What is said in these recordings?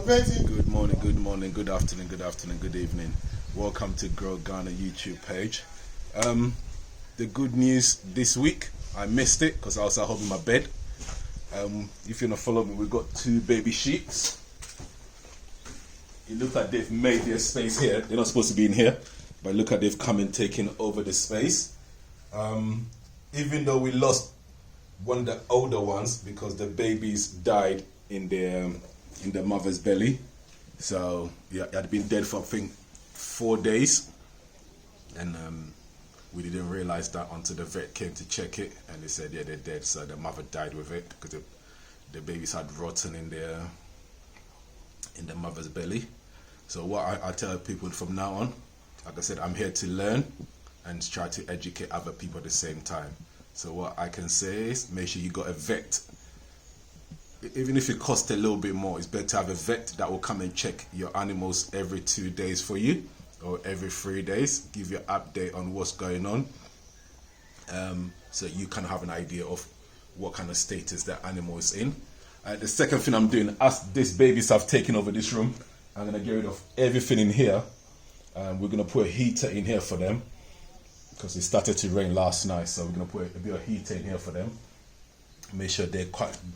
Good morning, good afternoon, good evening. Welcome to Grow Ghana YouTube page. The good news this week, I missed it because I was at home in my bed. If you want to follow me, we've got two baby sheeps. It looks like they've made their space here. They're not supposed to be in here, but look at they've come and taken over the space. Even though we lost one of the older ones because the babies died in the mother's belly, so yeah, it had been dead for I think 4 days, and we didn't realize that until the vet came to check it, and they said yeah, they're dead. So the mother died with it because the babies had rotten in the mother's belly. So what I tell people from now on, like I said, I'm here to learn and try to educate other people at the same time. So what I can say is make sure you got a vet. Even if it costs a little bit more, it's better to have a vet that will come and check your animals every 2 days for you, or every 3 days, give you an update on what's going on, so you can have an idea of what kind of status that animal is in. The second thing I'm doing, as these babies have taken over this room, I'm going to get rid of everything in here. We're going to put a heater in here for them because it started to rain last night, so we're going to put a bit of heater in here for them. Make sure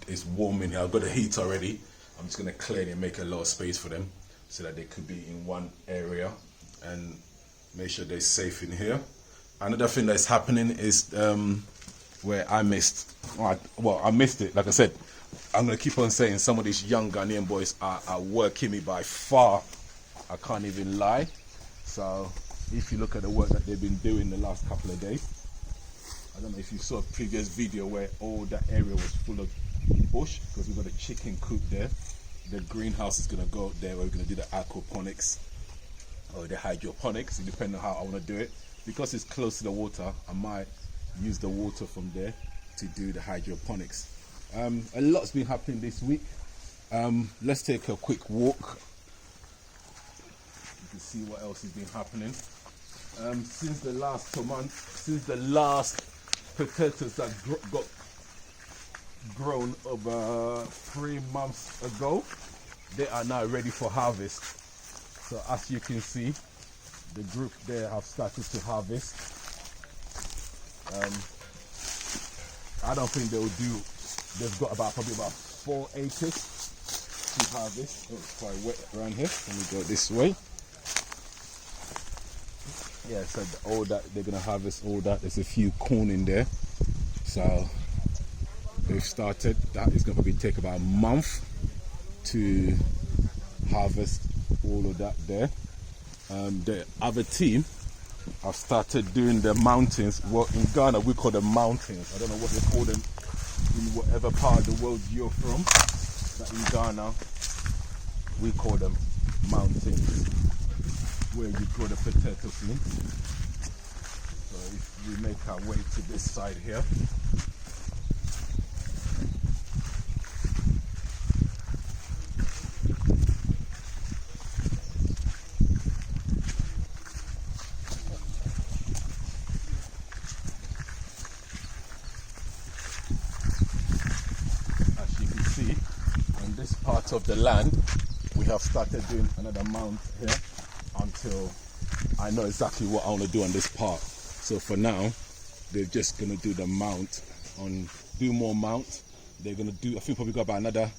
it's warm in here. I've got a heat already. I'm just going to clear it and make a lot of space for them so that they could be in one area and make sure they're safe in here. Another thing that's happening is where I missed, I missed it. Like I said, I'm going to keep on saying some of these young Ghanaian boys are working me by far. I can't even lie. So if you look at the work that they've been doing the last couple of days, I don't know if you saw a previous video where all that area was full of bush because we've got a chicken coop there. The greenhouse is going to go there where we're going to do the aquaponics or the hydroponics, depending on how I want to do it. Because it's close to the water, I might use the water from there to do the hydroponics. A lot's been happening this week. Let's take a quick walk. You can see what else has been happening. Since the last potatoes that got grown over 3 months ago, they are now ready for harvest. So as you can see, the group there have started to harvest. I don't think they've got probably about 4 acres to harvest. Oh, it's quite wet around here. Let me go this way. Yeah, so all that they're gonna harvest, all that. There's a few corn in there, so they've started. That is gonna probably take about a month to harvest all of that there. The other team have started doing the mountains. Well, in Ghana we call them mountains. I don't know what they call them in whatever part of the world you're from, but in Ghana we call them mountains, where you grow the potatoes in. So if we make our way to this side here, as you can see, on this part of the land, we have started doing another mount here until I know exactly what I want to do on this part. So for now, they're just going to do the mount do more mount. They're going to do, I think probably got about another,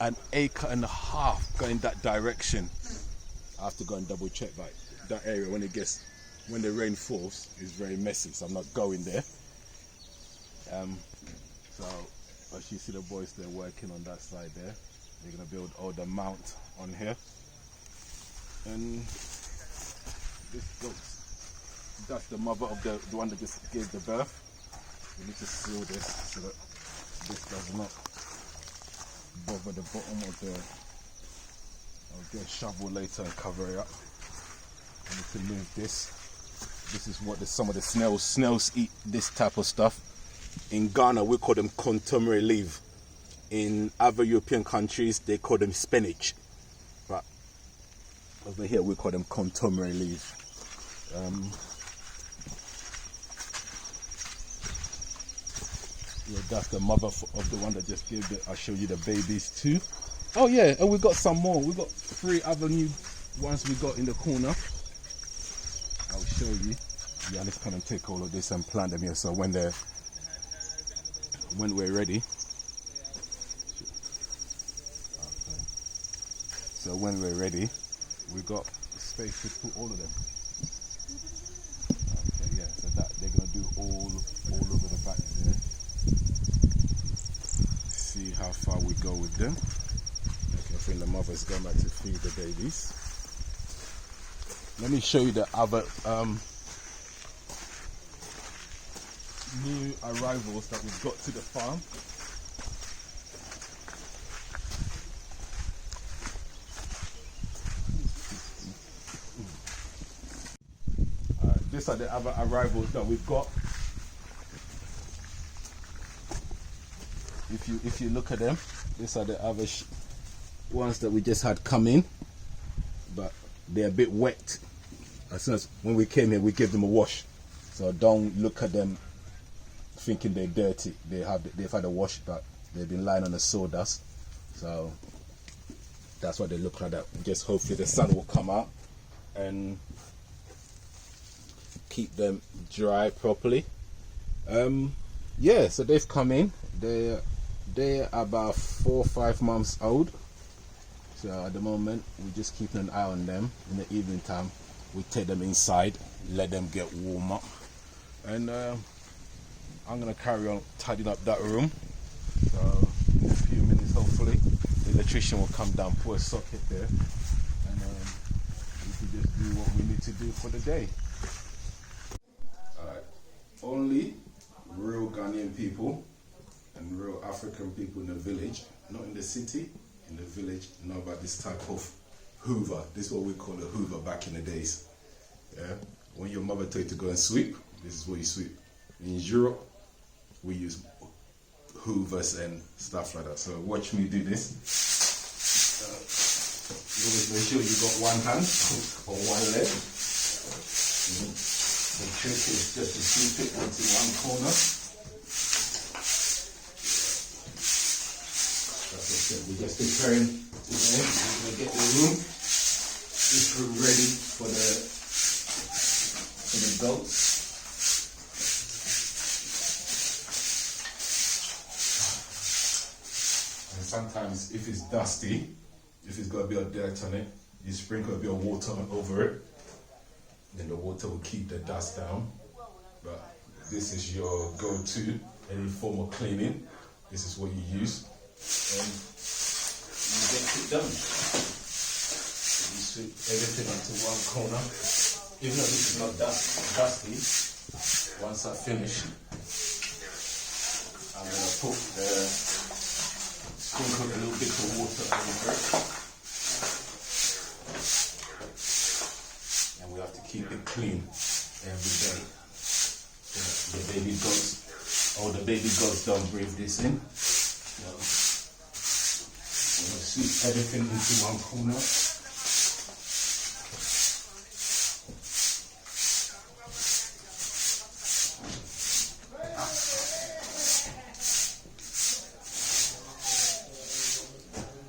an acre and a half going that direction. I have to go and double check that area. When the rain falls, it's very messy, so I'm not going there. So as you see the boys, they're working on that side there. They're going to build all the mount on here. And this goat, that's the mother of the one that just gave the birth. We need to seal this so that this does not bother the bottom of the... I'll get a shovel later and cover it up. I need to move this. This is what some of the snails eat, this type of stuff. In Ghana we call them contomere leaf. In other European countries they call them spinach, but over here we call them contomere leaf. Yeah, that's the mother of the one that just gave it. I'll show you the babies too. Oh yeah, and we got some more. We got 3 other new ones we got in the corner. I'll show you. Yeah, let's come and take all of this and plant them here. So when we're ready. Okay. So when we're ready, we got space to put all of them. Okay, yeah. So that they're gonna do all over the back there. See how far we go with them. Okay, I think the mother's going back to feed the babies. Let me show you the other new arrivals that we've got to the farm. These are the other arrivals that we've got. If you look at them, these are the other ones that we just had come in, but they're a bit wet. As soon as when we came here, we gave them a wash. So don't look at them thinking they're dirty. They've had a wash, but they've been lying on the sawdust. So that's what they look like. That just hopefully the sun will come out and keep them dry properly. Yeah, so they've come in. They're about 4 or 5 months old. So at the moment, we're just keeping an eye on them. In the evening time, we take them inside, let them get warm up. And I'm gonna carry on tidying up that room. So in a few minutes, hopefully, the electrician will come down, put a socket there, and we can just do what we need to do for the day. Alright, only real Ghanaian people and real African people in the village, not in the city, in the village, know about this type of hoover. This is what we call a hoover back in the days. Yeah, when your mother told you to go and sweep, this is what you sweep. In Europe, we use hoovers and stuff like that. So watch me do this. You always make sure you got one hand or one leg. The trick is just to sweep it into one corner. That's what I said. We're just preparing today. We're going to get the room. This room ready for the goats. And sometimes if it's dusty, if it's got a bit of dirt on it, you sprinkle a bit of water over it. Then the water will keep the dust down. But this is your go-to, any form of cleaning. This is what you use. And you get it done. You sweep everything into one corner. Even though this is not dusty, once I finish, I'm going to sprinkle a little bit of water over it. And we have to keep it clean every day. The baby goats, all the baby goats don't breathe this in. So, I'm going to sweep everything into one corner.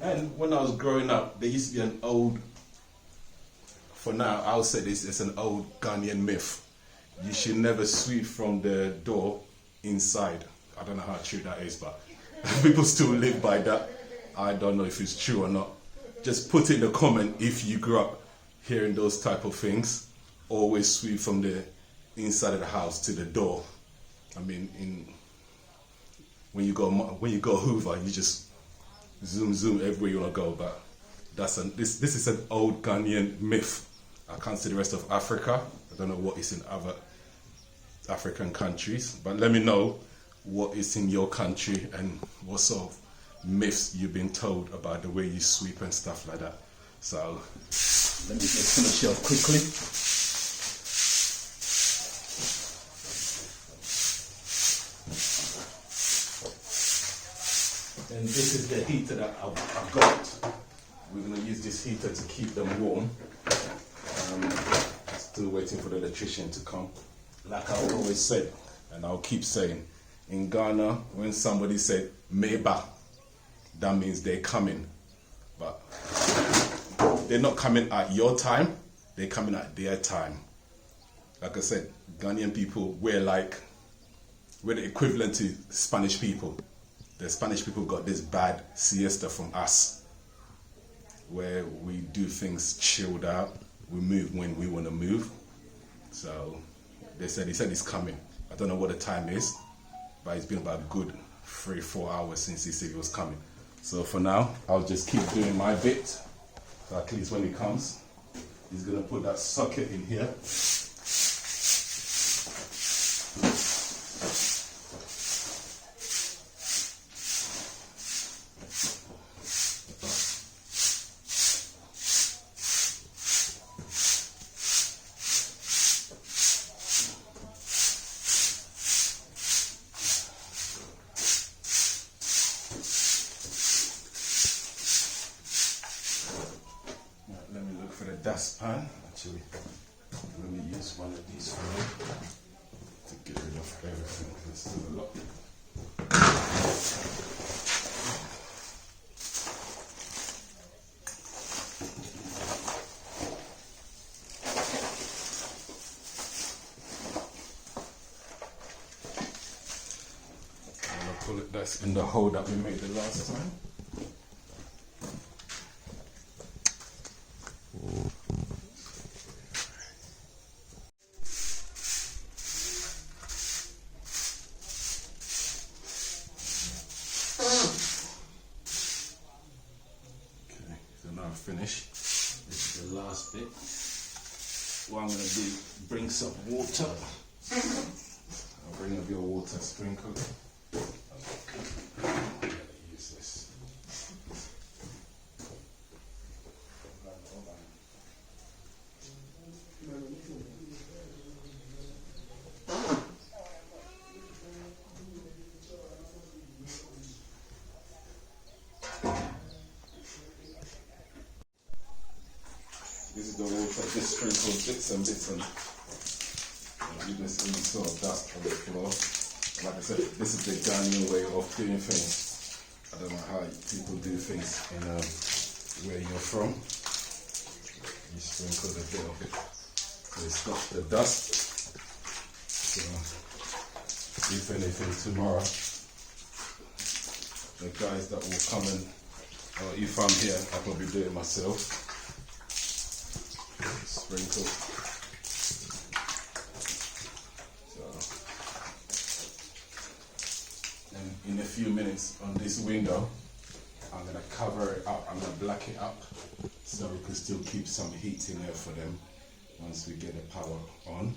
And when I was growing up, there used to be an old, for now, I'll say this, it's an old Ghanaian myth. You should never sweep from the door inside. I don't know how true that is, but people still live by that. I don't know if it's true or not. Just put in the comment if you grew up hearing those type of things. Always sweep from the inside of the house to the door. I mean, when you go Hoover, you just zoom everywhere you want to go. But this is an old Ghanaian myth. I can't see the rest of Africa. I don't know what is in other African countries, but let me know what is in your country and what sort of myths you've been told about the way you sweep and stuff like that. So let me just finish it off quickly. And this is the heater that I've got. We're going to use this heater to keep them warm. Still waiting for the electrician to come. Like I always said, and I'll keep saying, In Ghana, when somebody said Meba, that means they're coming. But they're not coming at your time, they're coming at their time. Like I said, Ghanaian people, we're the equivalent to Spanish people. The Spanish people got this bad siesta from us, where we do things chilled out, we move when we want to move. So he said he's coming. I don't know what the time is, but it's been about a good 3-4 hours since he said he was coming. So for now, I'll just keep doing my bit. So at least when he comes, he's gonna put that socket in here. For the dustpan, actually, let me use one of these for me to get rid of everything. There's still a lot. I'm gonna pull it. That's in the hole that we made the last time. Finish. This is the last bit. What I'm going to do, bring some water. I'll bring a bit of water, sprinkle it. Use this. This is the water, just sprinkle bits and bits and leave this any sort of dust on the floor. Like I said, this is the Ghanaian way of doing things. I don't know how people do things in where you're from. You sprinkle a bit of it so it stops the dust. So if anything tomorrow, the guys that will come and, or if I'm here, I'll probably do it myself. Sprinkle. So, and in a few minutes on this window, I'm gonna cover it up. I'm gonna black it up so we can still keep some heat in there for them once we get the power on.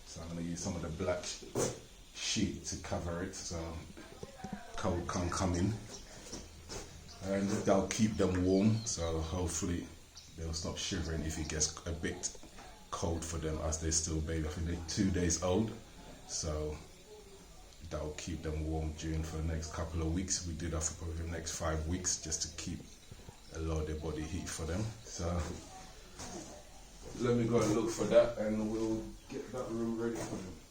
So I'm gonna use some of the black sheet to cover it so cold can't come in, and that'll keep them warm. So hopefully they'll stop shivering if it gets a bit cold for them, as they're still baby. I think they're 2 days old, so that'll keep them warm for the next couple of weeks. We do that for probably the next 5 weeks just to keep a lot of their body heat for them. So let me go and look for that, and we'll get that room ready for them.